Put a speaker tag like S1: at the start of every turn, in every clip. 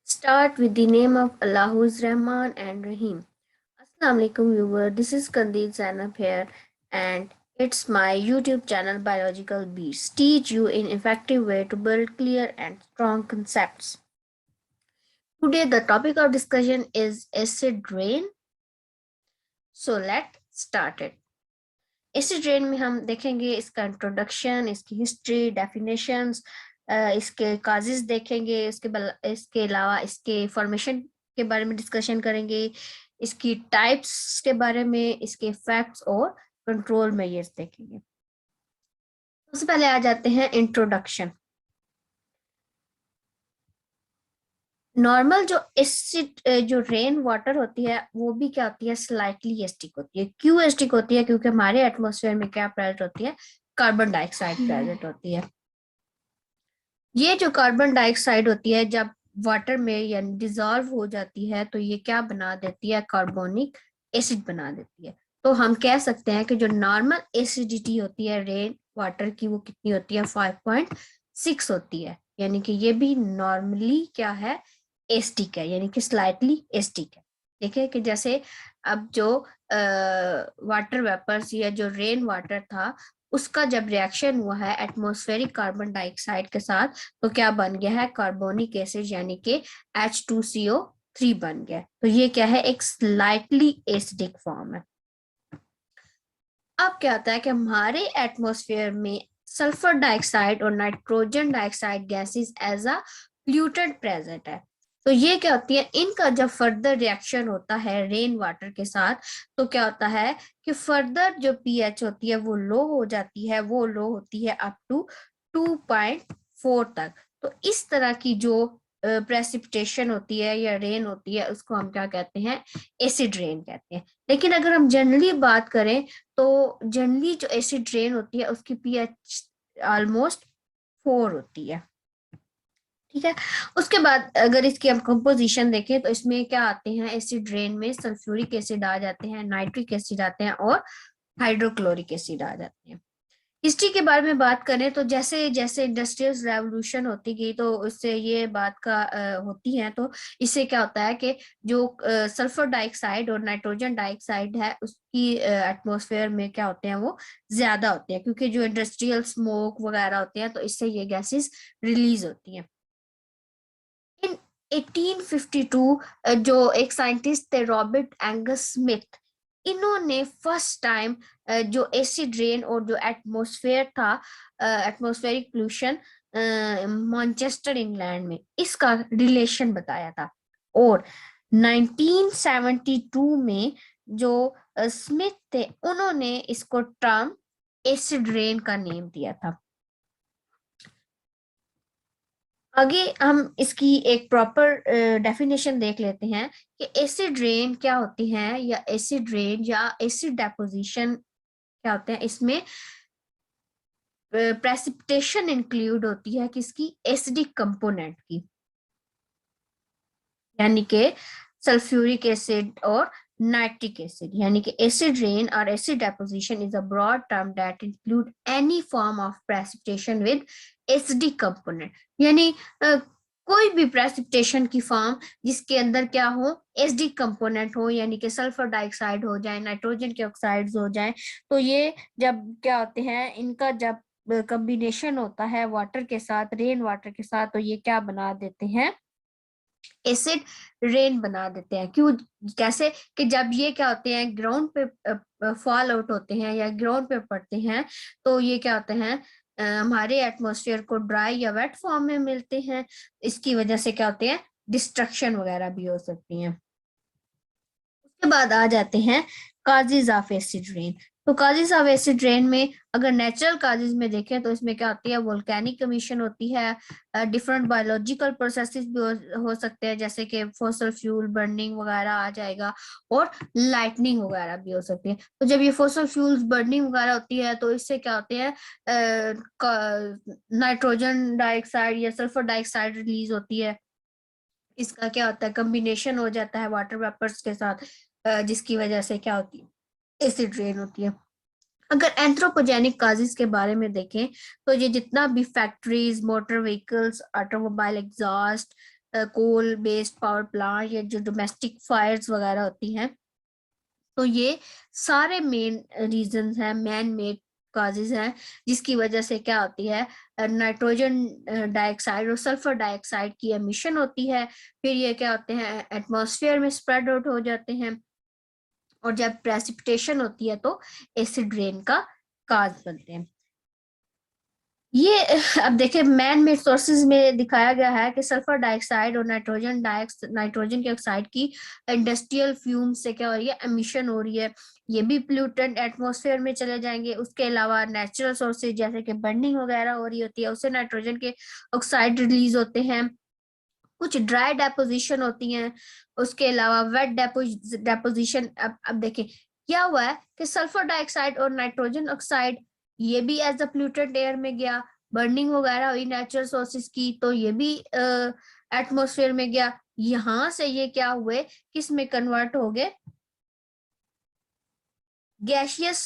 S1: Start with the name of Allah who is Rahman and Rahim. Assalamu alaikum viewer, this is Kandil Zainab here and it's my YouTube channel Biological Beats. Teach you in effective way to build clear and strong concepts. Today the topic of discussion is acid rain. So let's start it. Acid rain में हम देखेंगे इसका introduction, इसकी history, definitions, इसके causes देखेंगे, इसके अलावा इसके फॉर्मेशन के बारे में डिस्कशन करेंगे, इसकी टाइप्स के बारे में, इसके इफेक्ट्स और कंट्रोल मेजर्स देखेंगे। सबसे पहले आ जाते हैं इंट्रोडक्शन। नॉर्मल जो एसिड जो रेन वाटर होती है वो भी क्या होती है, स्लाइटली एसिडिक होती है। क्यों एसिडिक होती है? क्योंकि हमारे एटमॉस्फेयर में क्या प्रेजेंट होती है, कार्बन डाइऑक्साइड प्रेजेंट होती है। ये जो कार्बन डाइऑक्साइड होती है जब वाटर में या डिजॉल्व हो जाती है तो ये क्या बना देती है, कार्बोनिक एसिड बना देती है। तो हम कह सकते हैं कि जो नॉर्मल एसिडिटी होती है रेन वाटर की वो कितनी होती है, 5.6 होती है। यानी कि ये भी नॉर्मली क्या है, एसिडिक है, यानी कि स्लाइटली एसिडिक है। देखिए कि जैसे अब जो वाटर वेपर्स या जो रेन वाटर था उसका जब रिएक्शन हुआ है एटमॉस्फेरिक कार्बन डाइऑक्साइड के साथ तो क्या बन गया है, कार्बोनिक एसिड यानी कि H2CO3 बन गया। तो ये क्या है, एक स्लाइटली एसिडिक फॉर्म है। अब क्या होता है कि हमारे एटमॉस्फेयर में सल्फर डाइऑक्साइड और nitrogen dioxide gases as a pollutant present है। तो ये क्या होती है, इनका जब फर्दर रिएक्शन होता है रेन वाटर के साथ तो क्या होता है कि फर्दर जो पीएच होती है वो लो हो जाती है, वो लो होती है अप टू 2.4 तक। तो इस तरह की जो प्रेसिपिटेशन होती है या रेन होती है उसको हम क्या कहते हैं, एसिड रेन कहते हैं। लेकिन अगर हम जनरली बात करें तो जनरली जो एसिड रेन होती है उसकी पीएच ऑलमोस्ट 4 होती है। ठीक है, उसके बाद अगर इसकी हम कंपोजिशन देखें तो इसमें क्या आते हैं, एसिड रेन में सल्फ्यूरिक एसिड आ जाते हैं, नाइट्रिक एसिड आते हैं और हाइड्रोक्लोरिक एसिड आ जाते हैं। हिस्ट्री के बारे में बात करें तो जैसे जैसे इंडस्ट्रियल रेवोल्यूशन होती गई तो उससे ये बात का होती है, तो इससे क्या होता है कि जो सल्फर डाइऑक्साइड और नाइट्रोजन डाइऑक्साइड है उसकी एटमॉस्फेयर में क्या होते हैं, वो ज्यादा होते हैं क्योंकि जो इंडस्ट्रियल स्मोक वगैरह होते हैं तो इससे ये गैसेस रिलीज होती हैं। इन 1852 जो एक साइंटिस्ट थे रॉबर्ट एंगस स्मिथ, इन्होंने फर्स्ट टाइम जो एसिड रेन और जो एटमॉस्फेयर था, एटमॉस्फेरिक पोल्यूशन, मैनचेस्टर इंग्लैंड में इसका रिलेशन बताया था। और 1972 में जो स्मिथ थे उन्होंने इसको टर्म एसिड रेन का नेम दिया था। आगे हम इसकी एक प्रॉपर डेफिनेशन देख लेते हैं कि एसिड रेन क्या होती है, या एसिड रेन या एसिड डेपोजिशन क्या होते हैं। इसमें प्रेसिपिटेशन इंक्लूड होती है किसकी, एसिडिक कंपोनेंट की, यानी कि सल्फ्यूरिक एसिड और नाइट्रिक एसिड। यानी कि एसिड रेन और acid deposition is a broad term that include any form of precipitation with acidic component. यानी कोई भी प्रेसिपिटेशन की फॉर्म जिसके अंदर क्या हो, एसिडिक कंपोनेंट हो, यानी कि सल्फर डाइऑक्साइड हो जाए, नाइट्रोजन के ऑक्साइड्स हो जाए। तो ये जब क्या होते हैं, इनका जब कॉम्बिनेशन होता है वाटर के साथ, रेन वाटर के साथ, तो ये क्या बना देते हैं, एसिड रेन बना देते हैं। क्यों, कैसे कि जब ये क्या होते हैं ग्राउंड पे फॉल आउट होते हैं या ग्राउंड पे पड़ते हैं तो ये क्या होते हैं, हमारे एटमॉस्फेयर को ड्राई या वेट फॉर्म में मिलते हैं। इसकी वजह से क्या होते हैं, डिस्ट्रक्शन वगैरह भी हो सकती हैं। उसके बाद आ जाते हैं काजेज ऑफ एसिड रेन। तो काजेज ऑफ एसिड रेन में अगर नेचुरल काजेज में देखें तो इसमें क्या होती है, वोल्केनिक एमिशन होती है, डिफरेंट बायोलॉजिकल प्रोसेसेस भी हो सकते हैं जैसे कि फॉसल फ्यूल बर्निंग वगैरह आ जाएगा, और लाइटनिंग वगैरह भी हो सकती है। तो जब ये फॉसल फ्यूल्स बर्निंग वगैरह होती है तो इससे क्या होते हैं, नाइट्रोजन डाइऑक्साइड या सल्फर डाइऑक्साइड रिलीज होती है। इसका क्या होता है, कम्बिनेशन हो जाता है वाटर वेपर्स के साथ, जिसकी वजह से क्या होती है, एसिड रेन होती है। अगर एंथ्रोपोजेनिक काजेस के बारे में देखें तो ये जितना भी factories, motor vehicles, automobile exhaust, coal based power plant या जो डोमेस्टिक फायर्स वगैरह होती हैं, तो ये सारे मेन रीजंस हैं, मैन मेड काजेज हैं, जिसकी वजह से क्या होती है, नाइट्रोजन डाइऑक्साइड और सल्फर डाइऑक्साइड की एमिशन होती है। फिर ये क्या होते हैं, एटमॉस्फेयर में स्प्रेड आउट हो जाते हैं, और जब प्रेसिपिटेशन होती है तो एसिड रेन का काज बनते हैं। ये अब देखिए मैन मेड सोर्सेज में दिखाया गया है कि सल्फर डाइऑक्साइड और नाइट्रोजन के ऑक्साइड की इंडस्ट्रियल फ्यूम से क्या हो रही है, एमिशन हो रही है। ये भी प्लूटेंट एटमॉस्फेयर में चले जाएंगे। उसके अलावा नेचुरल सोर्सेज जैसे कि बर्निंग वगैरह हो रही होती है, उससे नाइट्रोजन के ऑक्साइड रिलीज होते हैं। कुछ ड्राई डेपोजिशन होती हैं। उसके अलावा वेट डेपोजिशन। अब देखिए क्या हुआ है कि सल्फर डाइऑक्साइड और नाइट्रोजन ऑक्साइड ये भी एज अ प्लूटेंट एयर में गया, बर्निंग वगैरह हुई नेचुरल सोर्सेज की, तो ये भी एटमोसफेयर में गया। यहां से ये क्या हुए, किस में कन्वर्ट हो गए, गैशियस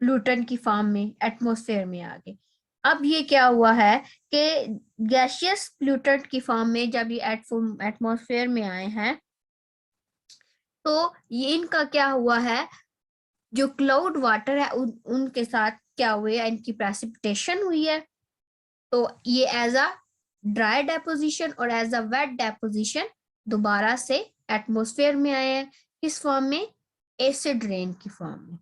S1: प्लूटन की फॉर्म में एटमोसफेयर में आ गए। अब ये क्या हुआ है कि गैशियस प्लूटन की फॉर्म में जब ये एटमोसफेयर में आए हैं, तो ये इनका क्या हुआ है, जो क्लाउड वाटर है उनके साथ क्या हुए, इनकी प्रेसिपिटेशन हुई है। तो ये एज अ ड्राई डेपोजिशन और एज अ वेट डेपोजिशन दोबारा से एटमोसफेयर में आए हैं। किस फॉर्म में, एसिड रेन की फॉर्म में।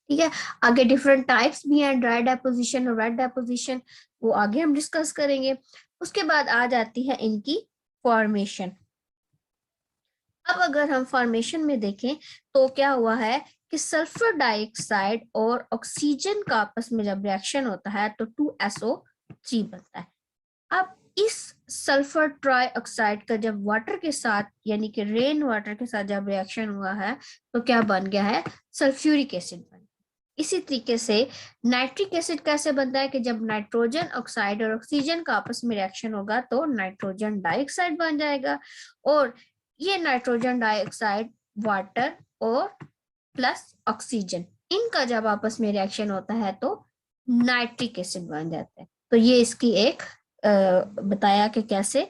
S1: ठीक है, आगे डिफरेंट टाइप्स भी हैं, ड्राई डेपोजिशन और वेट डेपोजिशन, वो आगे हम डिस्कस करेंगे। उसके बाद आ जाती है इनकी फॉर्मेशन। अब अगर हम फॉर्मेशन में देखें तो क्या हुआ है कि सल्फर डाइऑक्साइड और ऑक्सीजन का आपस में जब रिएक्शन होता है तो 2SO3 बनता है। अब इस सल्फर ट्राइऑक्साइड का जब वाटर के साथ यानी कि रेन वाटर के साथ जब रिएक्शन हुआ है तो क्या बन गया है, सल्फ्यूरिक एसिड बन गया। इसी तरीके से नाइट्रिक एसिड कैसे बनता है कि जब नाइट्रोजन ऑक्साइड और ऑक्सीजन का आपस में रिएक्शन होगा तो नाइट्रोजन डाइऑक्साइड बन जाएगा, और ये नाइट्रोजन डाइऑक्साइड वाटर और प्लस ऑक्सीजन इनका जब आपस में रिएक्शन होता है तो नाइट्रिक एसिड बन जाता है। तो ये इसकी एक बताया कि कैसे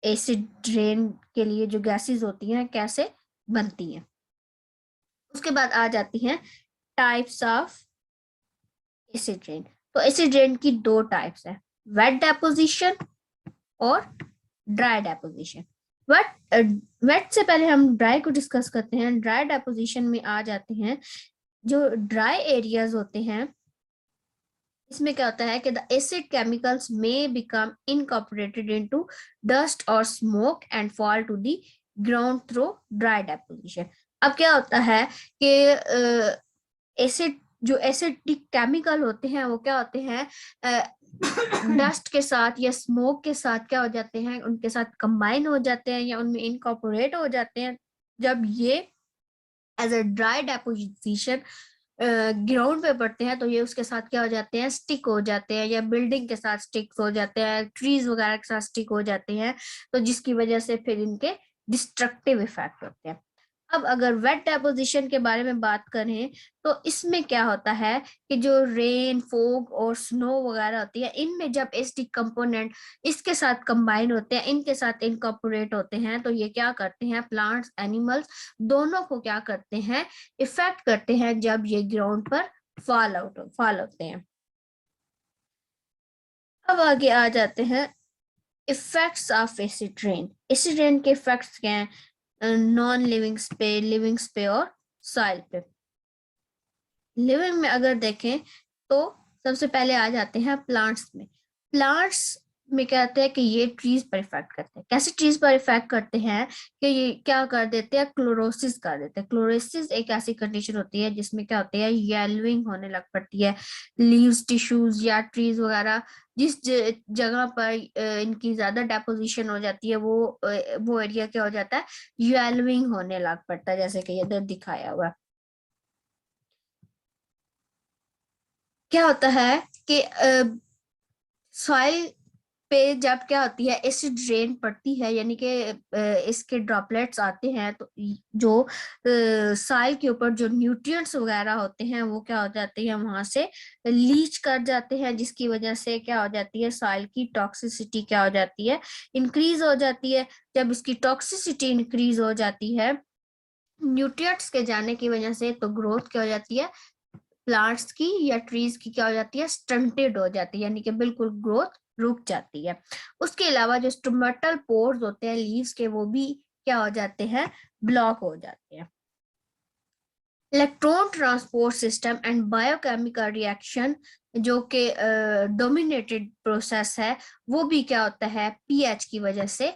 S1: एसिड रेन के लिए जो गैसेस होती हैं कैसे बनती हैं। उसके बाद आ जाती हैं टाइप्स ऑफ एसिड रेन। तो एसिड रेन की दो टाइप्स है, वेट डेपोजिशन और ड्राई डेपोजिशन। वेट से पहले हम ड्राई को डिस्कस करते हैं। ड्राई डेपोजिशन में आ जाते हैं जो ड्राई एरियाज होते हैं, इसमें क्या होता है कि द एसिड केमिकल्स में बिकम इनकॉर्पोरेटेड इनटू डस्ट और smoke and fall to the ground through dry deposition. अब क्या होता है कि एसिड जो एसिडिक केमिकल होते हैं वो क्या होते हैं, डस्ट के साथ या स्मोक के साथ क्या हो जाते हैं, उनके साथ कंबाइन हो जाते हैं या उनमें इनकॉर्पोरेट हो जाते हैं। जब ये as a dry deposition ground पे पड़ते हैं तो ये उसके साथ क्या हो जाते हैं, स्टिक हो जाते हैं, या बिल्डिंग के साथ स्टिक हो जाते हैं, ट्रीज वगैरह के साथ स्टिक हो जाते हैं, तो जिसकी वजह से फिर इनके डिस्ट्रक्टिव इफेक्ट होते हैं। अब अगर वेट डेपोजिशन के बारे में बात करें तो इसमें क्या होता है कि जो रेन फोग और स्नो वगैरह होती है, इनमें जब एसिडिक कंपोनेंट इसके साथ कंबाइन होते हैं, इनके साथ इनकॉर्पोरेट होते हैं, तो ये क्या करते हैं, प्लांट्स एनिमल्स दोनों को क्या करते हैं, इफेक्ट करते हैं जब ये ग्राउंड पर फॉल होते हैं। अब आगे आ जाते हैं effects of acid rain. Acid rain के इफेक्ट्स क्या हैं, नॉन लिविंग्स पे, लिविंग्स पे और सॉइल पे। लिविंग में अगर देखें तो सबसे पहले आ जाते हैं प्लांट्स में। प्लांट्स में कहते हैं कि ये ट्रीज पर इफेक्ट करते हैं। कैसे ट्रीज पर इफेक्ट करते हैं कि ये क्या कर देते हैं, क्लोरोसिस कर देते हैं। क्लोरोसिस एक ऐसी कंडीशन होती है जिसमें क्या होती है, येलोइंग होने लग पड़ती है लीव्स, टिश्यूज या ट्रीज वगैरह। जिस जगह पर इनकी ज्यादा डेपोजिशन हो जाती है वो एरिया क्या हो जाता है, येलोइंग होने लग पड़ता है, जैसे कि इधर दिखाया हुआ। क्या होता है कि सॉइल पे जब क्या होती है एसिड रेन पड़ती है, यानी कि इसके ड्रॉपलेट्स आते हैं, तो जो साइल के ऊपर जो न्यूट्रिएंट्स वगैरह होते हैं वो क्या हो जाते हैं वहां से लीच कर जाते हैं, जिसकी वजह से क्या हो जाती है साइल की टॉक्सिसिटी क्या हो जाती है इंक्रीज हो जाती है। जब इसकी टॉक्सिसिटी इंक्रीज हो जाती है न्यूट्रिएंट्स के जाने की वजह से, तो ग्रोथ क्या हो जाती है प्लांट्स की या ट्रीज की क्या हो जाती है स्टंटेड हो जाती है, यानी कि बिल्कुल ग्रोथ रुक जाती है। उसके अलावा जो स्टोमेटल पोर्स होते हैं लीव्स के वो भी क्या हो जाते हैं ब्लॉक हो जाते हैं। Electron transport system and biochemical reaction जो कि डोमिनेटेड प्रोसेस है वो भी क्या होता है पीएच की वजह से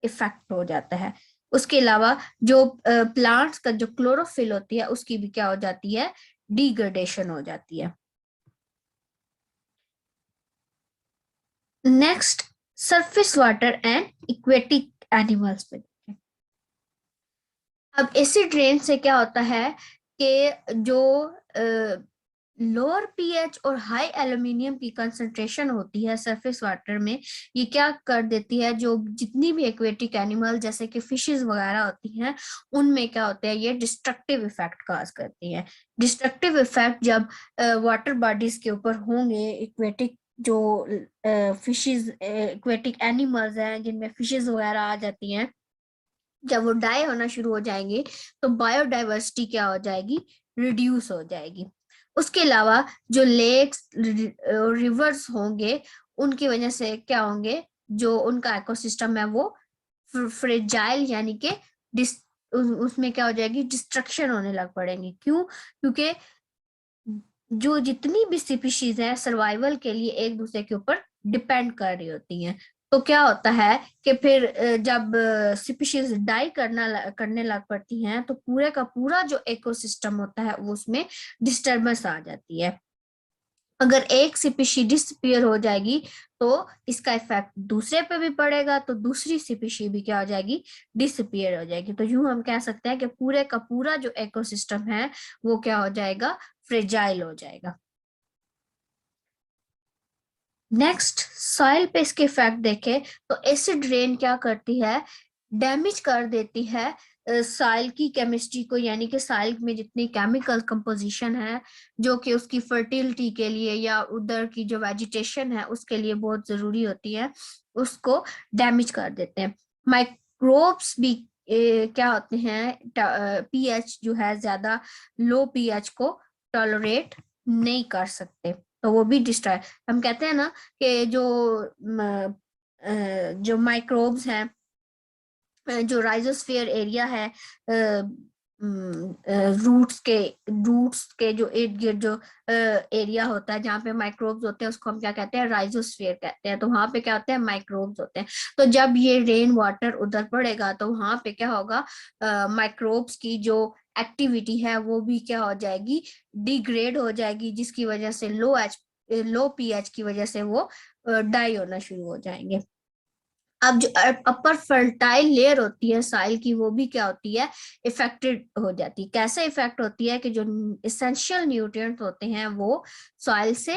S1: इफेक्ट हो जाता है। उसके अलावा जो प्लांट्स का जो क्लोरोफिल होती है उसकी भी क्या हो जाती है डिग्रेडेशन हो जाती है। Next surface water and aquatic animals पे देखें। अब एसिड रेन से क्या होता है कि जो लोअर पीएच और हाई एल्यूमिनियम की कंसंट्रेशन होती है सरफेस वाटर में, ये क्या कर देती है जो जितनी भी एक्वेटिक एनिमल जैसे कि फिशेस वगैरह होती हैं उनमें क्या होता है ये डिस्ट्रक्टिव इफेक्ट काज करती है। डिस्ट्रक्टिव इफेक्ट जब वाटर बॉडीज के ऊपर होंगे, एक्वेटिक जो फिशेस एक्वेटिक एनिमल्स हैं जिनमें फिशेस वगैरह आ जाती हैं, जब वो डाई होना शुरू हो जाएंगे तो बायोडाइवर्सिटी क्या हो जाएगी रिड्यूस हो जाएगी। उसके अलावा जो लेक्स रिवर्स होंगे उनकी वजह से क्या होंगे जो उनका इकोसिस्टम है वो फ्रेजाइल यानी कि उसमें क्या हो जाएगी डिस्ट्रक्शन होने लग पड़ेंगी। क्यों? क्योंकि जो जितनी भी स्पीशीज है सर्वाइवल के लिए एक दूसरे के ऊपर डिपेंड कर रही होती हैं। तो क्या होता है कि फिर जब स्पीशीज डाई करने लग पड़ती हैं तो पूरे का पूरा जो इकोसिस्टम होता है वो उसमें डिस्टरबेंस आ जाती है। अगर एक स्पीशी डिसअपीयर हो जाएगी तो इसका इफेक्ट दूसरे पे भी पड़ेगा, तो दूसरी स्पीशी भी क्या हो जाएगी डिसअपीयर हो जाएगी। तो यूं हम कह सकते हैं कि पूरे का पूरा जो इकोसिस्टम है वो क्या हो जाएगा फ्रेजाइल हो जाएगा। नेक्स्ट सॉइल पे इसके इफेक्ट देखें तो एसिड रेन क्या करती है डैमेज कर देती है सॉइल की केमिस्ट्री को, यानी कि सॉइल में जितनी केमिकल कंपोजिशन है जो कि उसकी फर्टिलिटी के लिए या उधर की जो वेजिटेशन है उसके लिए बहुत जरूरी होती है उसको डैमेज कर देते हैं। माइक्रोब्स भी क्या होते हैं पीएच जो है ज्यादा लो पीएच को टॉलरेट नहीं कर सकते, तो वो भी डिस्ट्रॉय। हम कहते हैं ना कि जो माइक्रोब्स हैं जो राइजोस्फीयर एरिया है रूट्स के जो इर्द गिर्द जो एरिया होता है जहाँ पे माइक्रोब्स होते हैं उसको हम क्या कहते हैं राइजोस्फीयर कहते हैं। तो वहां पे क्या होते हैं माइक्रोब्स होते हैं। तो जब ये रेन वाटर उधर पड़ेगा तो वहां पे क्या होगा माइक्रोब्स की जो एक्टिविटी है वो भी क्या हो जाएगी डिग्रेड हो जाएगी, जिसकी वजह से लो पीएच की वजह से वो डाई होना शुरू हो जाएंगे। अब जो अपर फर्टाइल लेयर होती है साइल की वो भी क्या होती है इफेक्टेड हो जाती है। कैसे इफेक्ट होती है कि जो इसेंशियल न्यूट्रिएंट होते हैं वो सॉइल से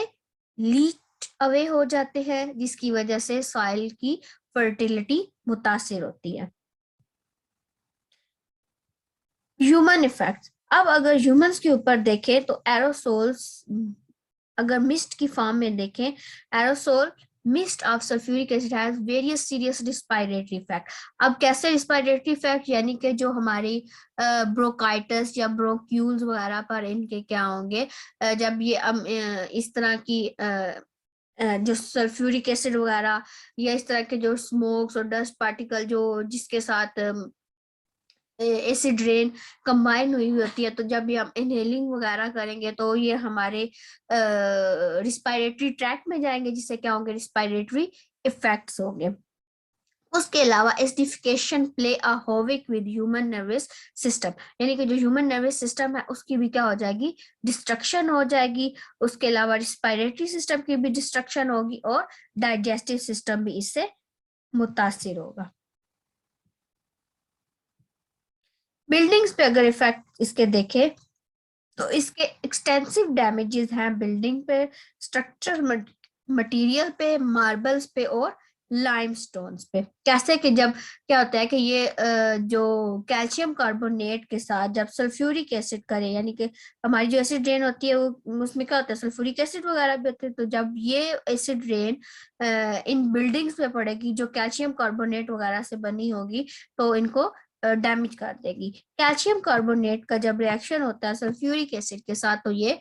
S1: लीच अवे हो जाते हैं, जिसकी वजह से सॉइल की फर्टिलिटी मुतासिर होती है। ह्यूमन इफेक्ट्स, अब अगर ह्यूमंस के ऊपर देखें तो एरोसोल्स अगर मिस्ट की फॉर्म में देखें aerosol mist of sulphuric acid has various serious respiratory effect. अब कैसे रिस्पायरेटरी इफेक्ट, यानी कि जो हमारी ब्रोंकाइटिस या ब्रोंक्यूल्स वगैरह पर इनके क्या होंगे जब ये इस तरह की जो सल्फ्यूरिक एसिड वगैरह या इस तरह के जो स्मोक्स और डस्ट पार्टिकल जो जिसके साथ एसिड रेन कंबाइन हुई होती है, तो जब ये हम इनहेलिंग वगैरह करेंगे तो ये हमारे रिस्पायरेटरी ट्रैक्ट में जाएंगे, जिससे क्या होंगे रिस्पायरेटरी इफेक्ट्स होंगे। उसके अलावा acidification play a havoc with human nervous system, यानी कि जो ह्यूमन नर्वस सिस्टम है उसकी भी क्या हो जाएगी डिस्ट्रक्शन हो जाएगी। उसके अलावा रिस्पायरेटरी सिस्टम की भी डिस्ट्रक्शन होगी और डाइजेस्टिव सिस्टम भी इससे मुतासिर होगा। बिल्डिंग्स पे अगर इफेक्ट इसके देखें तो इसके एक्सटेंसिव डैमेजेस हैं बिल्डिंग पे, स्ट्रक्चर मटेरियल पे, मार्बल्स पे और लाइमस्टोन्स पे। कैसे कि जब क्या होता है कि ये जो कैल्शियम कार्बोनेट के साथ जब सल्फ्यूरिक एसिड करें, यानी कि हमारी जो एसिड रेन होती है वो उसमें क्या होता है, सल्फ्यूरिक एसिड वगैरह भी होते हैं। तो जब ये एसिड रेन इन बिल्डिंग्स में पड़ेगी जो कैल्शियम कार्बोनेट वगैरह से बनी होगी, तो इनको डैमेज कर देगी। कैल्शियम कार्बोनेट का जब रिएक्शन होता है सल्फ्यूरिक एसिड के साथ, तो ये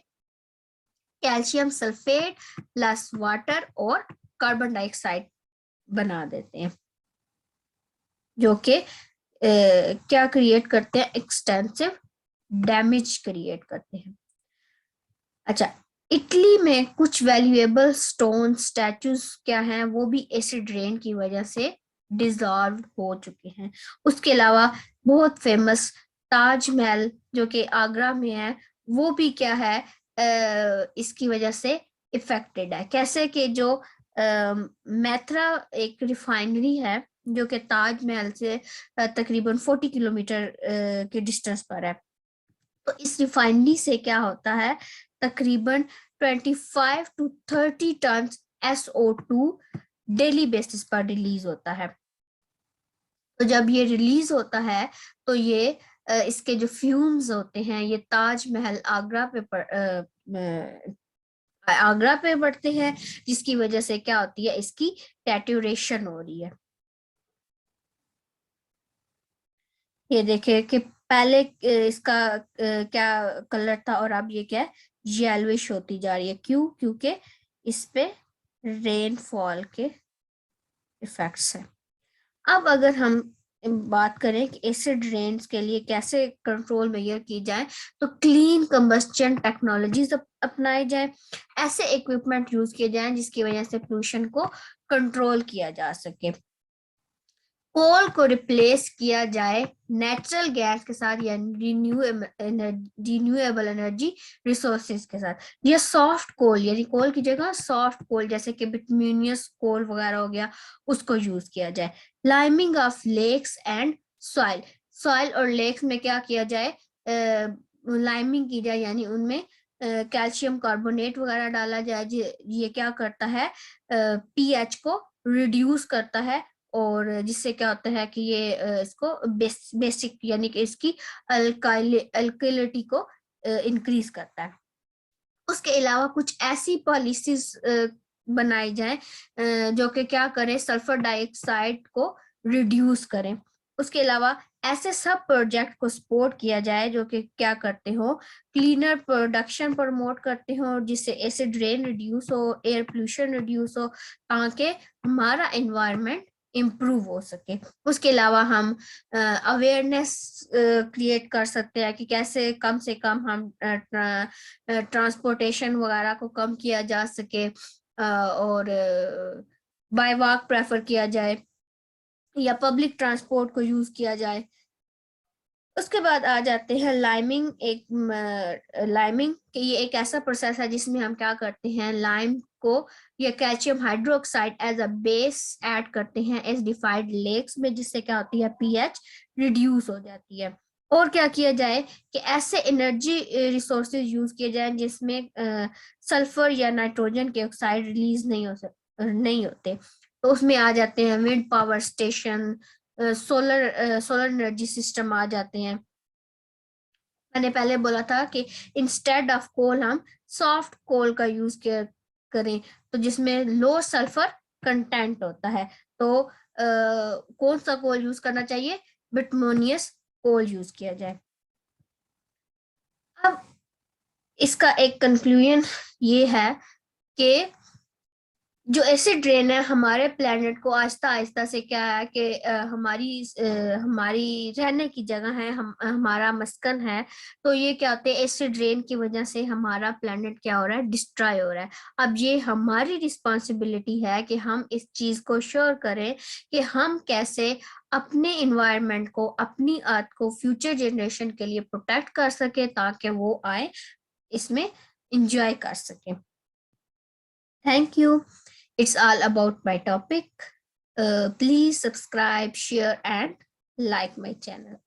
S1: कैल्शियम सल्फेट प्लस वाटर और कार्बन डाइऑक्साइड बना देते हैं, जो कि क्या क्रिएट करते हैं, एक्सटेंसिव डैमेज क्रिएट करते हैं। अच्छा, इटली में कुछ वैल्यूएबल स्टोन स्टैचूज क्या हैं, वो भी एसिड रेन की वजह से डिसॉल्व हो चुके हैं। उसके अलावा बहुत फेमस ताजमहल जो कि आगरा में है, वो भी क्या है, इसकी वजह से इफेक्टेड है। कैसे कि जो मैथरा एक रिफाइनरी है जो कि ताजमहल से तकरीबन 40 किलोमीटर के डिस्टेंस पर है। तो इस रिफाइनरी से क्या होता है, तकरीबन 25 to 30 ton SO2 daily basis पर रिलीज होता है। तो जब ये रिलीज होता है तो ये इसके जो फ्यूम्स होते हैं ये ताजमहल आगरा पे बढ़ते हैं, जिसकी वजह से क्या होती है, इसकी टैट्यूरेशन हो रही है। ये देखिए कि पहले इसका क्या कलर था और अब ये क्या है, येलोइश होती जा रही है। क्यों? क्योंकि इस पे रेनफॉल के इफेक्ट्स है। अब अगर हम बात करें कि एसिड रेन्स के लिए कैसे कंट्रोल मेजर की जाए, तो क्लीन कंबस्शन टेक्नोलॉजीज अपनाई जाए, ऐसे इक्विपमेंट यूज किए जाएं जिसकी वजह से पोल्यूशन को कंट्रोल किया जा सके। कोल को रिप्लेस किया जाए नेचुरल गैस के साथ या रिन्यूएबल एनर्जी रिसोर्सेज के साथ। ये सॉफ्ट कोल, यानी कोल की जगह सॉफ्ट कोल जैसे कि बिटुमिनस कोल वगैरह हो गया, उसको यूज किया जाए। Liming of lakes and soil, soil और लेक्स में क्या किया जाए, लाइमिंग की जाए, यानी उनमें कैल्शियम कार्बोनेट वगैरह डाला जाए। ये क्या करता है, पीएच को रिड्यूस करता है, और जिससे क्या होता है कि ये इसको बेसिक यानी कि इसकी अल्काइलिटी को इंक्रीज करता है। उसके अलावा कुछ ऐसी पॉलिसीज बनाई जाए जो कि क्या करें, सल्फर डाइऑक्साइड को रिड्यूस करें। उसके अलावा ऐसे सब प्रोजेक्ट को सपोर्ट किया जाए जो कि क्या करते हो, क्लीनर प्रोडक्शन प्रमोट करते हो, जिससे एसिड रेन रिड्यूस हो, एयर पोल्यूशन रिड्यूस हो, ताकि हमारा एनवायरनमेंट इम्प्रूव हो सके। उसके अलावा हम अवेयरनेस क्रिएट कर सकते हैं कि कैसे कम से कम हम ट्रांसपोर्टेशन वगैरह को कम किया जा सके, और बाय वॉक प्रेफर किया जाए या पब्लिक ट्रांसपोर्ट को यूज किया जाए। उसके बाद आ जाते हैं लाइमिंग। लाइमिंग ये एक ऐसा प्रोसेस है जिसमें हम क्या करते हैं, लाइम को या calcium hydroxide as a base add करते हैं एसिडिफाइड लेक्स में, जिससे क्या होती है, पीएच रिड्यूस हो जाती है। और क्या किया जाए कि ऐसे एनर्जी रिसोर्सेज यूज किए जाए जिसमें सल्फर या नाइट्रोजन के ऑक्साइड रिलीज नहीं होते। तो उसमें आ जाते हैं wind power station, solar energy system आ जाते हैं। मैंने पहले बोला था कि इंस्टेड ऑफ कोल हम सॉफ्ट कोल का यूज करें, तो जिसमें लो सल्फर कंटेंट होता है। तो कौन सा कोल यूज करना चाहिए, बिटमोनियस कोल यूज किया जाए। अब इसका एक कंक्लूजन ये है कि जो एसिड रेन है हमारे प्लेनेट को आहिस्ता आहिस्ता से क्या है कि हमारी रहने की जगह है, हमारा मस्कन है। तो ये क्या होते हैं, एसिड रेन की वजह से हमारा प्लेनेट क्या हो रहा है, डिस्ट्रॉय हो रहा है। अब ये हमारी रिस्पॉन्सिबिलिटी है कि हम इस चीज को श्योर करें कि हम कैसे अपने इन्वायरमेंट को, अपनी अर्थ को फ्यूचर जनरेशन के लिए प्रोटेक्ट कर सके, ताकि वो आए इसमें इंजॉय कर सके। Thank you. It's all about my topic. Please subscribe, share, and like my channel.